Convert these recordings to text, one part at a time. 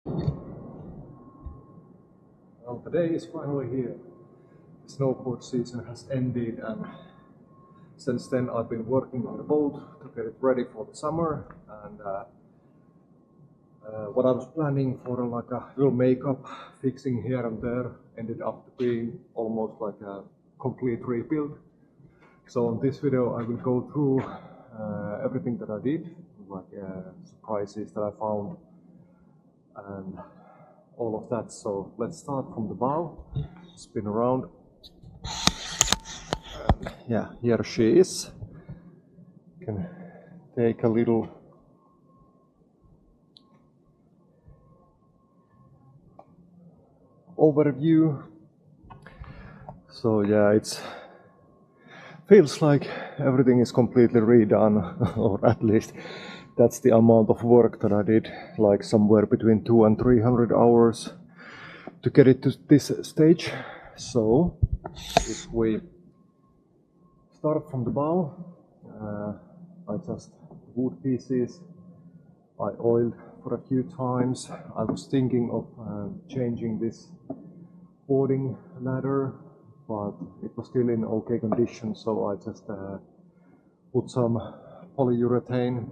Well, the day is finally here. The snowboard season has ended, and since then I've been working on the boat to get it ready for the summer. And what I was planning for like a little makeup fixing here and there ended up being almost like a complete rebuild. So in this video I will go through everything that I did, like surprises that I found and all of that. So let's start from the bow, spin around. Yeah, here she is. Can take a little overview. So yeah, it feels like everything is completely redone, or at least that's the amount of work that I did, like somewhere between 200 and 300 hours to get it to this stage. So if we start from the bow, I just wood pieces I oiled for a few times. I was thinking of changing this boarding ladder, but it was still in okay condition, so I just put some polyurethane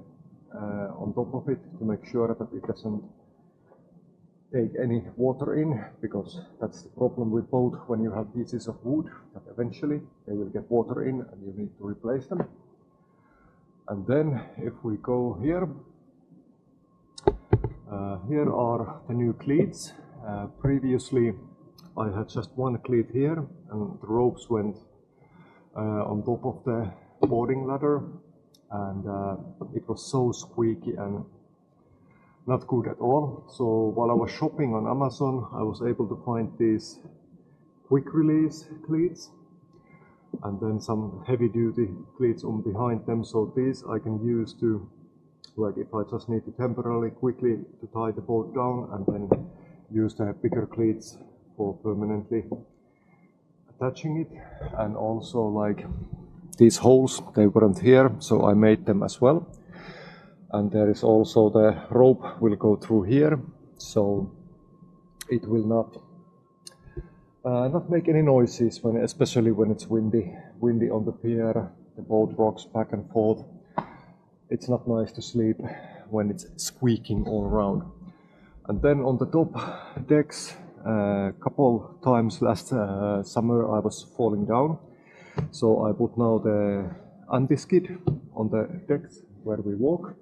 on top of it to make sure that it doesn't take any water in, because that's the problem with boat when you have pieces of wood, that eventually they will get water in and you need to replace them. And then if we go here, here are the new cleats. Previously I had just one cleat here, and the ropes went on top of the boarding ladder, and it was so squeaky and not good at all. So while I was shopping on Amazon, I was able to find these quick release cleats and then some heavy duty cleats on behind them. So these I can use to, like if I just need to temporarily quickly to tie the boat down, and then use the bigger cleats for permanently attaching it. And also like these holes, they weren't here, so I made them as well. And there is also the rope will go through here, so it will not make any noises when, especially when it's windy on the pier. The boat rocks back and forth. It's not nice to sleep when it's squeaking all around. And then on the top decks, a couple times last summer I was falling down, so I put now the anti-skid on the decks where we walk.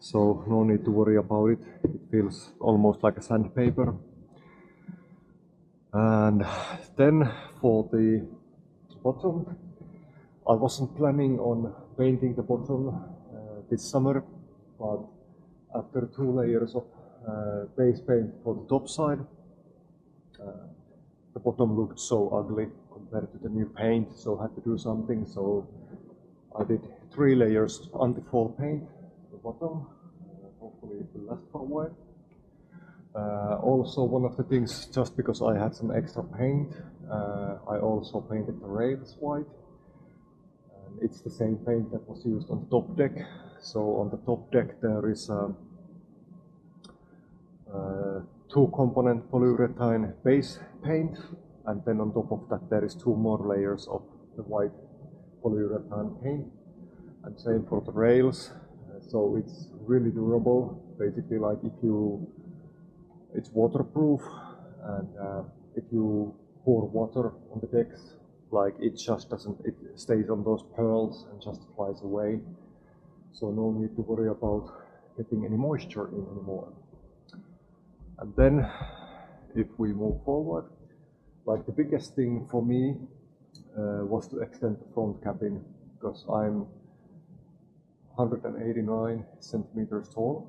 So no need to worry about it. It feels almost like a sandpaper. And then for the bottom, I wasn't planning on painting the bottom this summer, but after 2 layers of base paint for the top side, the bottom looked so ugly compared to the new paint, so I had to do something. So I did 3 layers of anti-fall paint at the bottom. Hopefully it will last for a while. Also, one of the things, just because I had some extra paint, I also painted the rails white. And it's the same paint that was used on the top deck. So on the top deck there is a 2-component polyurethane base paint, and then on top of that there is 2 more layers of the white polyurethane paint, and same for the rails. So it's really durable. Basically, like it's waterproof, and if you pour water on the decks, like it just doesn't, it stays on those pearls and just flies away. So no need to worry about getting any moisture in anymore. And then if we move forward, like the biggest thing for me was to extend the front cabin, because I'm 189 centimeters tall.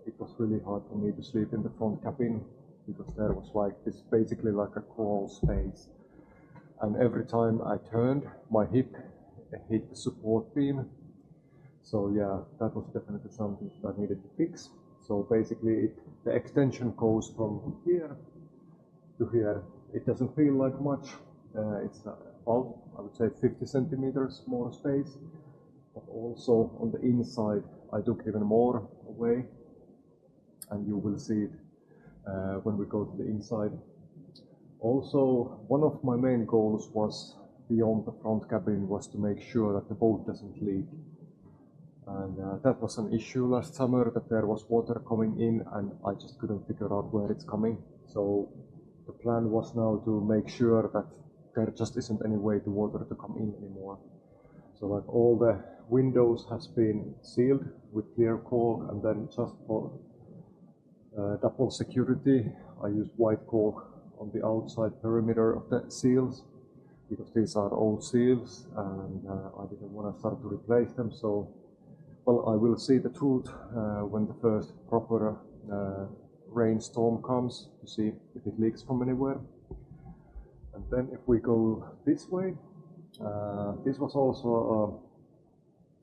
It was really hard for me to sleep in the front cabin, because there was like this, basically like a crawl space. And every time I turned, my hip hit the support beam. So yeah, that was definitely something that I needed to fix. So basically the extension goes from here to here. It doesn't feel like much. It's about, I would say, 50 centimeters more space. But also on the inside, I took even more away, and you will see it when we go to the inside. Also, one of my main goals was beyond the front cabin was to make sure that the boat doesn't leak. And that was an issue last summer, that there was water coming in and I just couldn't figure out where it's coming. So the plan was now to make sure that there just isn't any way the water to come in anymore. So like all the windows has been sealed with clear caulk, and then just for double security I used white caulk on the outside perimeter of the seals, because these are old seals and I didn't want to start to replace them. So, well, I will see the truth when the first proper rainstorm comes, to see if it leaks from anywhere. And then if we go this way, this was also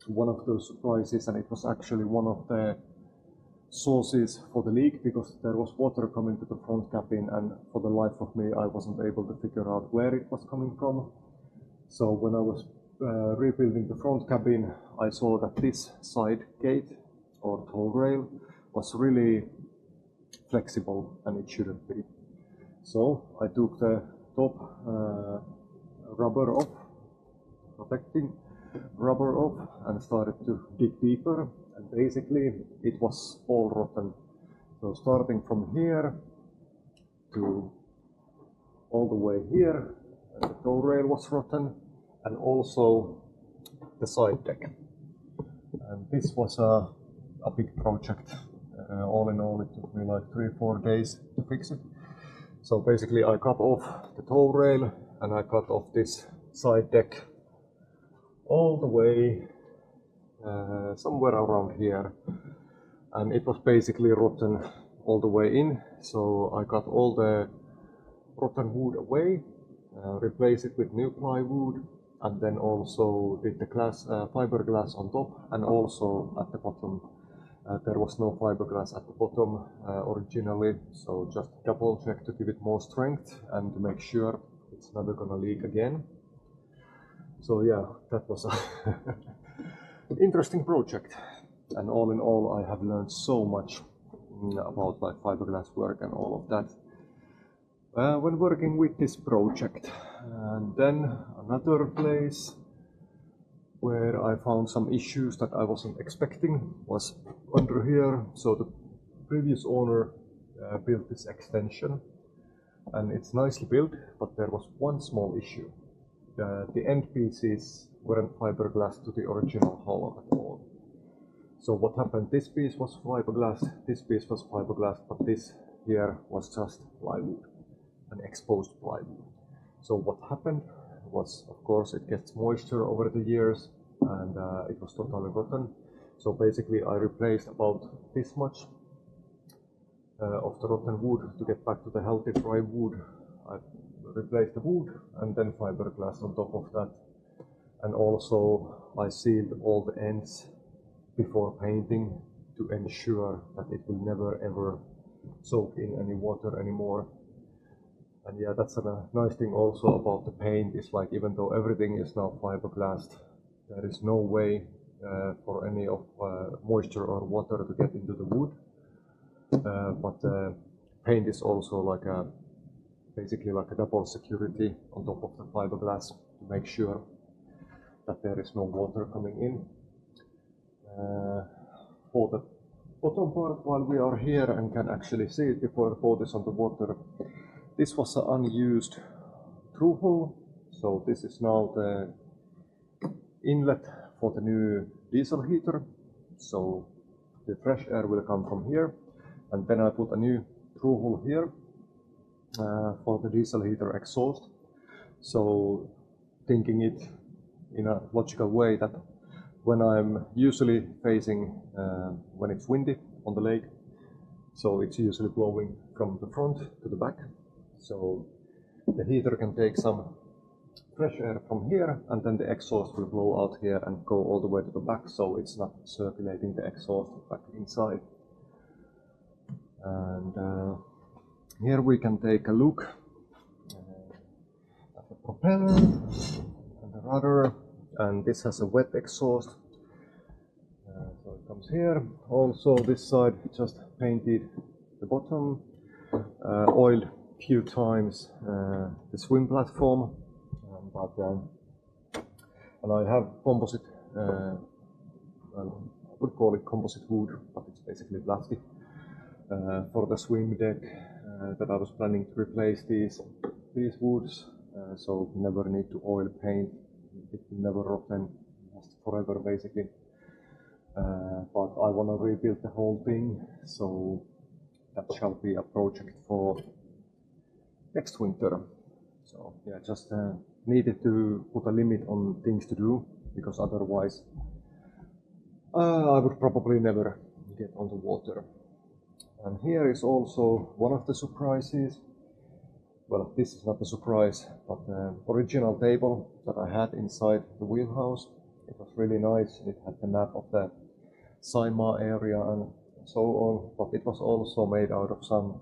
one of those surprises, and it was actually one of the sources for the leak, because there was water coming to the front cabin, and for the life of me I wasn't able to figure out where it was coming from. So when I was rebuilding the front cabin, I saw that this side gate or tow rail was really flexible and it shouldn't be. So I took the top rubber off, protecting rubber off, and started to dig deeper, and basically it was all rotten. So starting from here to all the way here, the tow rail was rotten, and also the side deck. And this was a big project. All in all, it took me like 3-4 days to fix it. So basically I cut off the tow rail and I cut off this side deck all the way somewhere around here, and it was basically rotten all the way in. So I got all the rotten wood away, replaced it with new plywood, and then also did the fiberglass on top, and also at the bottom. There was no fiberglass at the bottom originally, so just double check to give it more strength and to make sure it's never gonna leak again. So yeah, that was an interesting project, and all in all I have learned so much about like fiberglass work and all of that when working with this project. And then another place where I found some issues that I wasn't expecting was under here. So the previous owner built this extension, and it's nicely built, but there was one small issue. The end pieces weren't fiberglass to the original hull at all. So what happened, this piece was fiberglass, this piece was fiberglass, but this here was just plywood, an exposed plywood. So what happened was, of course, it gets moisture over the years, and it was totally rotten. So basically I replaced about this much of the rotten wood to get back to the healthy dry wood. I replaced the wood and then fiberglass on top of that. And also I sealed all the ends before painting to ensure that it will never ever soak in any water anymore. And yeah, that's a nice thing also about the paint, is like, even though everything is now fiberglass, there is no way for any of moisture or water to get into the wood. But paint is also like basically like a double security on top of the fiberglass to make sure that there is no water coming in. For the bottom part, while we are here and can actually see it before the boat is on the water, this was an unused through hole. So this is now the inlet for the new diesel heater. So the fresh air will come from here, and then I put a new through hole here for the diesel heater exhaust. So thinking it in a logical way, that when I'm usually facing when it's windy on the lake, so it's usually blowing from the front to the back. So the heater can take some fresh air from here, and then the exhaust will blow out here and go all the way to the back, so it's not circulating the exhaust back inside. And here we can take a look at the propeller and the rudder, and this has a wet exhaust. So it comes here. Also this side just painted the bottom. oiled few times the swim platform, and I have composite, I would call it composite wood, but it's basically plastic, for the swim deck that I was planning to replace these woods, so never need to oil paint, it will never rot and last forever basically. But I want to rebuild the whole thing, so that shall be a project for next winter. So yeah, just needed to put a limit on things to do, because otherwise I would probably never get on the water. And here is also one of the surprises. Well, this is not a surprise, but the original table that I had inside the wheelhouse. It was really nice. It had the map of the Saimaa area and so on, but it was also made out of some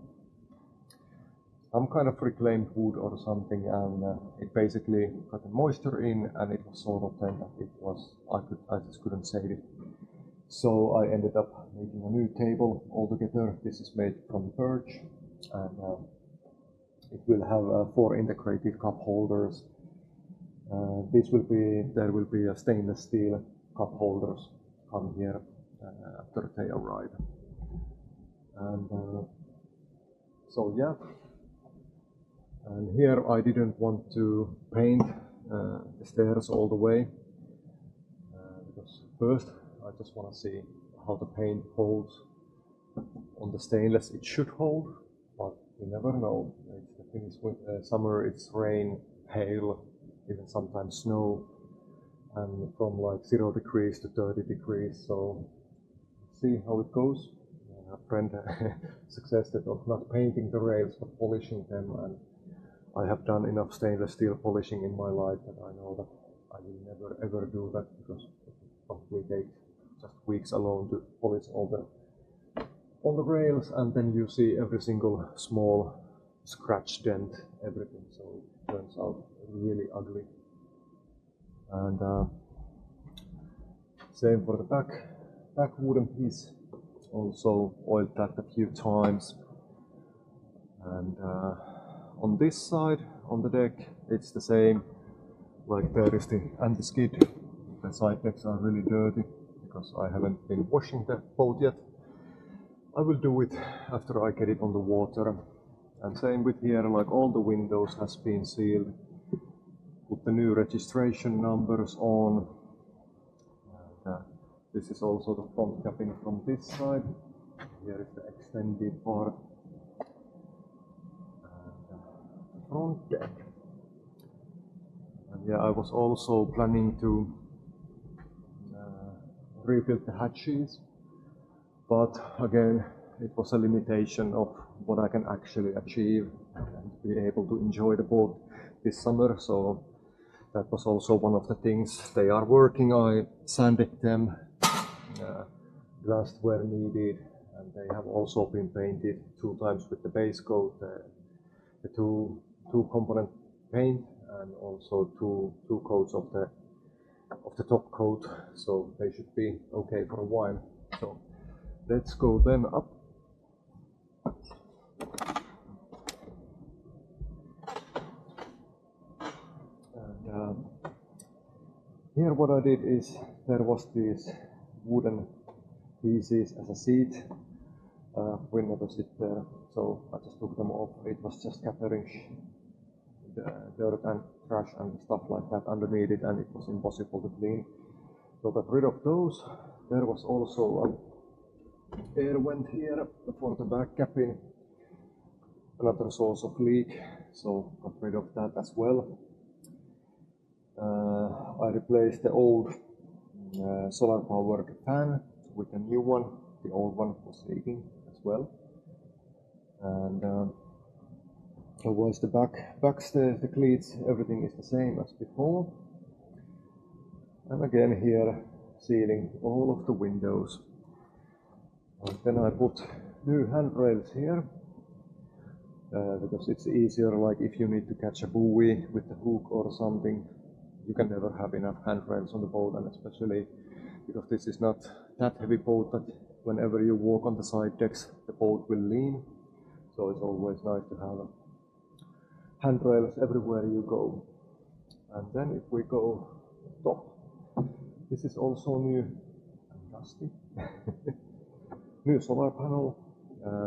kind of reclaimed wood or something, and it basically got the moisture in, and it was so rotten that it was, I just couldn't save it. So I ended up making a new table altogether. This is made from birch, and it will have 4 integrated cup holders. There will be a stainless steel cup holders come here after they arrive. And so yeah, and here I didn't want to paint the stairs all the way, because first I just want to see how the paint holds on the stainless. It should hold, but you never know. It's the Finnish summer, it's rain, hail, even sometimes snow, and from like 0 degrees to 30 degrees, so see how it goes. A friend suggested of not painting the rails but polishing them, and I have done enough stainless steel polishing in my life that I know that I will never ever do that, because it will probably take just weeks alone to polish all the rails, and then you see every single small scratch, dent, everything, so it turns out really ugly. And same for the back wooden piece, also oiled that a few times. And on this side, on the deck, it's the same, like there is the anti-skid. The side decks are really dirty, because I haven't been washing the boat yet. I will do it after I get it on the water. And same with here, like all the windows has been sealed. Put the new registration numbers on. And, this is also the front capping from this side. Here is the extended part. And front deck. And yeah, I was also planning to rebuild the hatches, but again, it was a limitation of what I can actually achieve and be able to enjoy the boat this summer. So that was also one of the things. They are working. I sanded them, glassed where needed, and they have also been painted 2 times with the base coat, the two component paint, and also two coats of the top coat, so they should be okay for a while. So let's go then up. And here what I did is, there was these wooden pieces as a seat. We never sit there, so I just took them off. It was just gathering the dirt and trash and stuff like that underneath it, and it was impossible to clean. So got rid of those. There was also an air vent here for the back capping, another source of leak, so got rid of that as well. I replaced the old solar powered fan with a new one. The old one was leaking as well. And otherwise the back stairs, the cleats, everything is the same as before. And again here, sealing all of the windows. And then I put new handrails here, because it's easier, like if you need to catch a buoy with the hook or something, you can never have enough handrails on the boat, and especially because this is not that heavy boat that whenever you walk on the side decks, the boat will lean. so it's always nice to have handrails everywhere you go. And then if we go top, this is also new and dusty. New solar panel.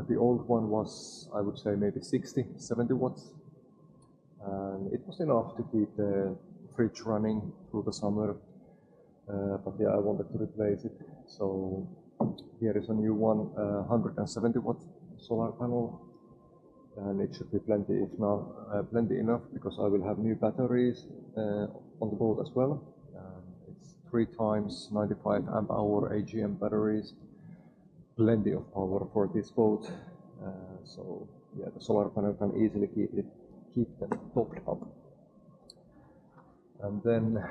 The old one was, I would say, maybe 60-70 watts. And it was enough to keep the fridge running through the summer. But yeah, I wanted to replace it. So here is a new one, 170 watt solar panel. And it should be plenty enough, because I will have new batteries on the boat as well. It's 3 times 95 amp hour AGM batteries. Plenty of power for this boat. So yeah, the solar panel can easily keep them topped up. And then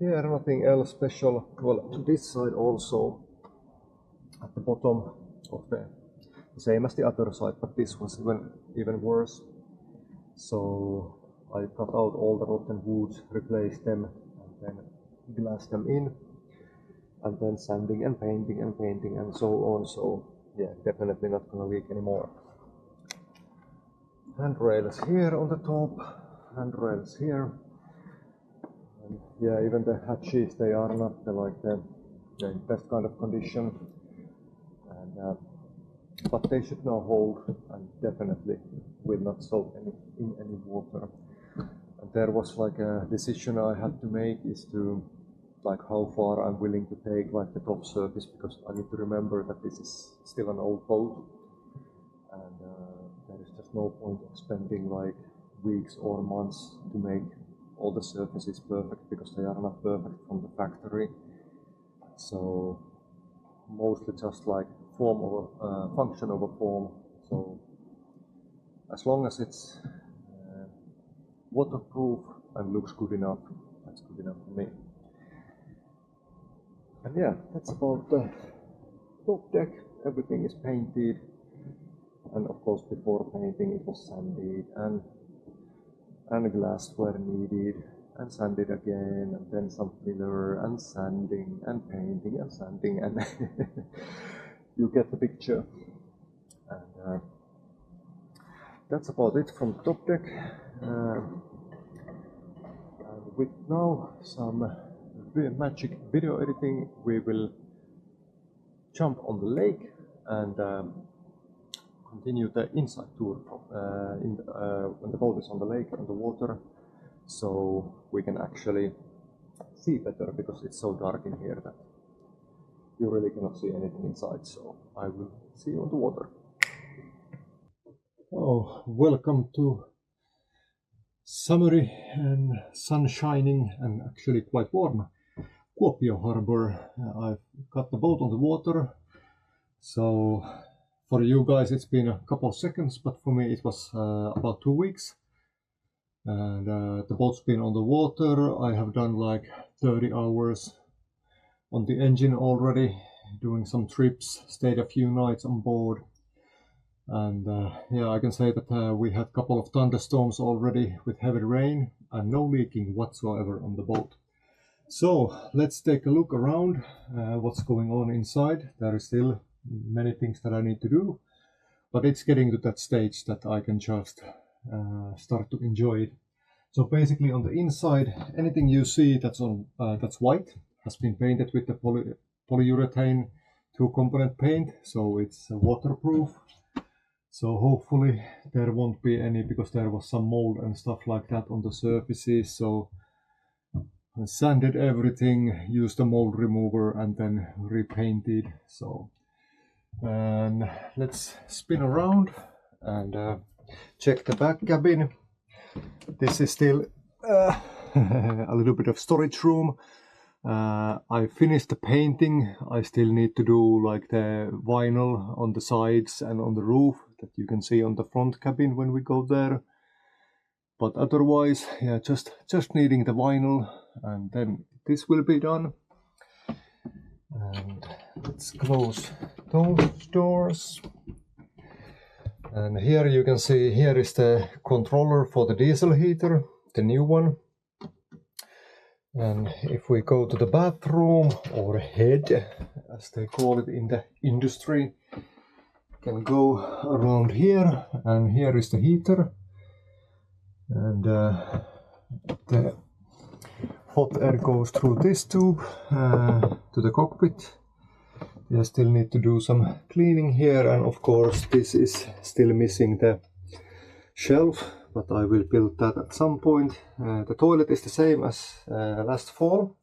yeah, nothing else special. Well, to this side also, at the bottom of the same as the other side, but this was even worse. So I cut out all the rotten woods, replaced them, and then glassed them in, and then sanding and painting and so on. So yeah, definitely not gonna leak anymore. Handrails here on the top, handrails here. And yeah, even the hatches, they are not the best kind of condition. And but they should now hold, and definitely will not soak in any water. And there was like a decision I had to make, is to like how far I'm willing to take like the top surface, because I need to remember that this is still an old boat, and there is just no point of spending like weeks or months to make all the surfaces perfect, because they are not perfect from the factory. So mostly just like form over function over form. So as long as it's waterproof and looks good enough, that's good enough for me. And yeah, that's about the top deck. Everything is painted, and of course before painting it was sanded, and glassed where needed, and sanded again, and then some filler, and sanding, and painting, and sanding, and you get the picture. And that's about it from top deck. And with now some magic video editing, we will jump on the lake and continue the inside tour when the boat is on the lake, on the water, so we can actually see better, because it's so dark in here that you really cannot see anything inside. So I will see you on the water. Oh, welcome to summery and sun shining and actually quite warm Kuopio harbor. I've got the boat on the water, so for you guys it's been a couple of seconds, but for me it was about 2 weeks. And the boat's been on the water. I have done like 30 hours on the engine already, doing some trips, stayed a few nights on board. And yeah, I can say that we had a couple of thunderstorms already with heavy rain and no leaking whatsoever on the boat. So let's take a look around what's going on inside. There is still many things that I need to do, but it's getting to that stage that I can just start to enjoy it. So basically on the inside, anything you see that's white has been painted with the polyurethane 2-component paint, so it's waterproof. So hopefully there won't be any, because there was some mold and stuff like that on the surfaces. So I sanded everything, used a mold remover, and then repainted. So and let's spin around and check the back cabin. This is still a little bit of storage room. I finished the painting. I still need to do like the vinyl on the sides and on the roof that you can see on the front cabin when we go there. But otherwise, yeah, just needing the vinyl, and then this will be done. And let's close those doors. And here you can see, here is the controller for the diesel heater, the new one. And if we go to the bathroom, or head, as they call it in the industry, can go around here, and here is the heater, and the hot air goes through this tube to the cockpit. I still need to do some cleaning here, and of course this is still missing the shelf, but I will build that at some point. The toilet is the same as last fall,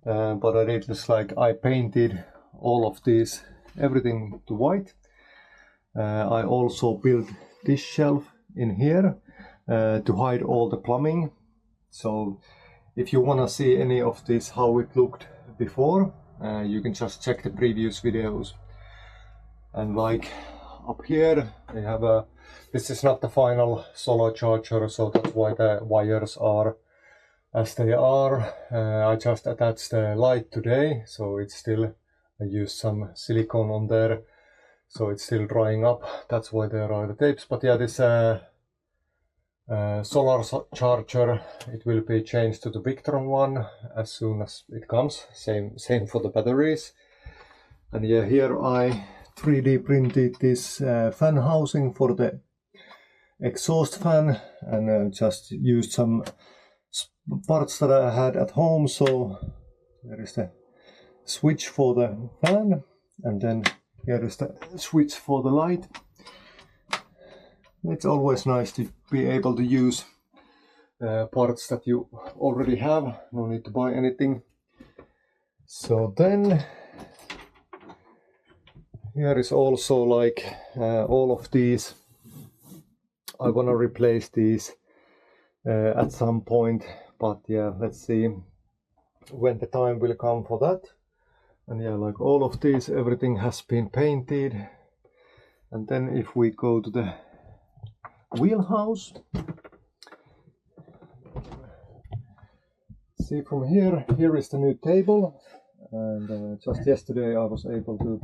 but I did this, like, I painted all of these, everything to white. I also built this shelf in here to hide all the plumbing. So if you want to see any of this, how it looked before, you can just check the previous videos. And like up here, they have a, this is not the final solar charger, so that's why the wires are as they are. I just attached the light today, so it's still, I used some silicone on there, so it's still drying up. That's why there are the tapes. But yeah, this solar charger, it will be changed to the Victron one as soon as it comes. Same for the batteries. And yeah, here I 3D printed this fan housing for the exhaust fan, and just used some parts that I had at home. So there is the switch for the fan, and then here is the switch for the light. It's always nice to be able to use parts that you already have, no need to buy anything. So then here is also, like, all of these, I want to replace these at some point, but yeah, let's see when the time will come for that. And yeah, like all of these, everything has been painted. And then if we go to the wheelhouse, see from here, here is the new table, and just yesterday I was able to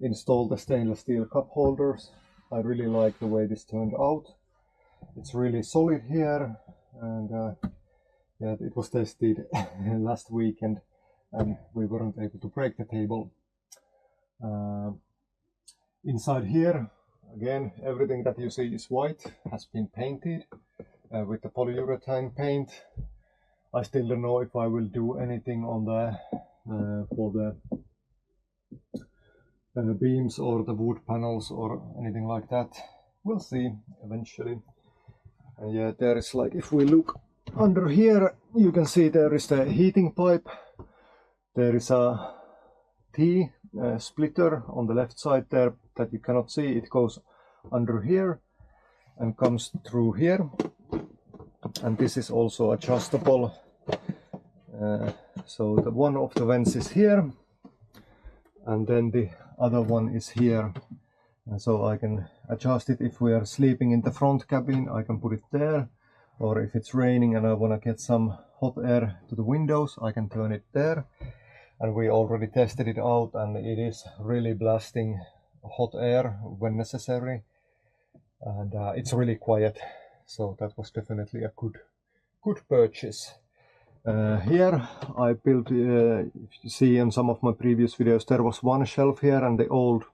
install the stainless steel cup holders. I really like the way this turned out. It's really solid here, and yeah, it was tested last weekend and we weren't able to break the table. Inside here, again, everything that you see is white, has been painted with the polyurethane paint. I still don't know if I will do anything on the for the beams or the wood panels or anything like that. We'll see eventually. And yeah, there is, like, if we look under here, you can see there is the heating pipe. There is a T splitter on the left side there that you cannot see. It goes under here and comes through here. And this is also adjustable. So the one of the vents is here, and then the other one is here. And so I can adjust it. If we are sleeping in the front cabin, I can put it there. Or if it's raining and I want to get some hot air to the windows, I can turn it there. And we already tested it out, and it is really blasting hot air when necessary. And it's really quiet. So that was definitely a good purchase. Here I built, if you see in some of my previous videos, there was one shelf here and the old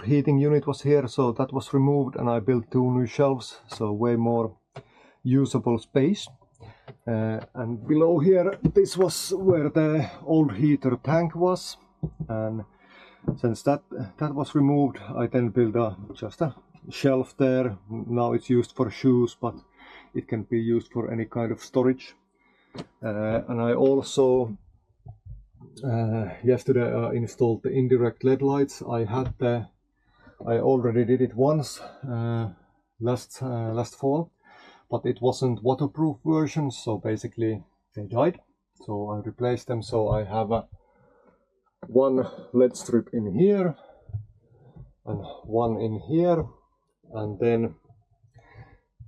heating unit was here, so that was removed, and I built 2 new shelves, so way more usable space. And below here, this was where the old heater tank was, and since that was removed, I then built just a shelf there. Now it's used for shoes, but it can be used for any kind of storage. And I also yesterday installed the indirect LED lights. I already did it once last fall, but it wasn't waterproof version, so basically they died. So I replaced them. So I have one LED strip in here and one in here, and then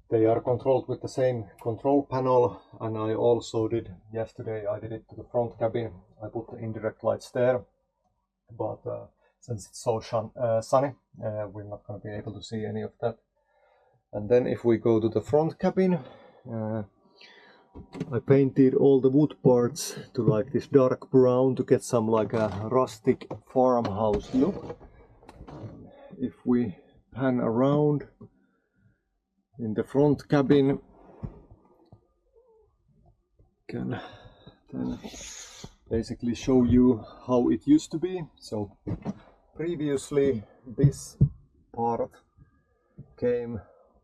they are controlled with the same control panel. And I also did yesterday, I did it to the front cabin. I put the indirect lights there, but since it's so sunny, we're not going to be able to see any of that. And then if we go to the front cabin, I painted all the wood parts to like this dark brown to get some like a rustic farmhouse look. if we pan around in the front cabin, can then basically show you how it used to be. So previously this part came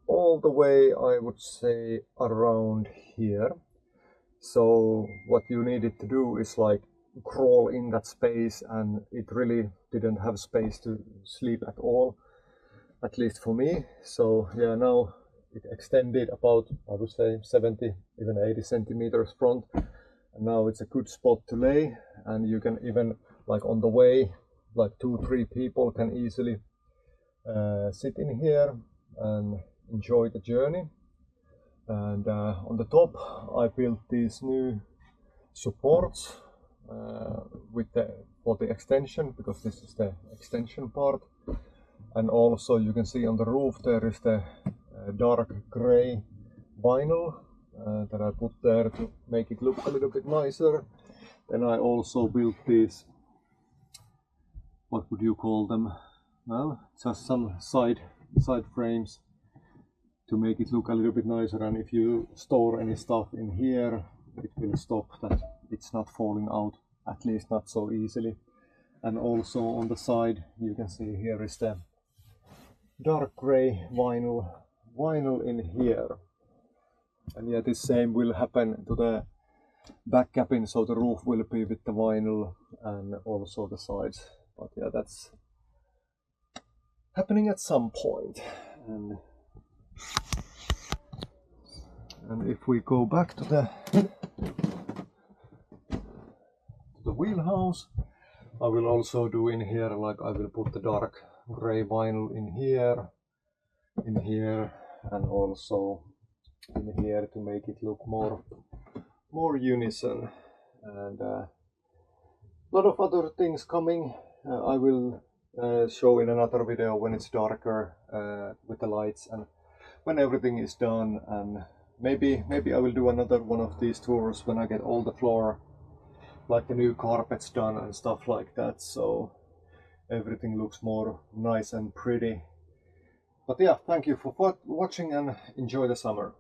all the way, I would say, around here. So what you needed to do is like crawl in that space, and it really didn't have space to sleep at all, at least for me. So yeah, now it extended about, I would say, 70, even 80 centimeters front, and now it's a good spot to lay. And you can even, like on the way, like 2-3 people can easily sit in here and enjoy the journey. And on the top I built these new supports for the extension, because this is the extension part. And also you can see on the roof there is the dark gray vinyl that I put there to make it look a little bit nicer. Then I also built these, what would you call them? Well, just some side frames to make it look a little bit nicer. And if you store any stuff in here, it will stop that it's not falling out, at least not so easily. And also on the side you can see here is the dark gray vinyl in here. And yeah, this same will happen to the back cabin, so the roof will be with the vinyl and also the sides. But yeah, that's happening at some point. And if we go back to the wheelhouse, I will also do in here, like I will put the dark gray vinyl in here, and also in here to make it look more unison. And a lot of other things coming. I will show in another video when it's darker with the lights and when everything is done. And maybe I will do another one of these tours when I get all the floor, like the new carpets, done and stuff like that, so everything looks more nice and pretty. But yeah, thank you for watching and enjoy the summer.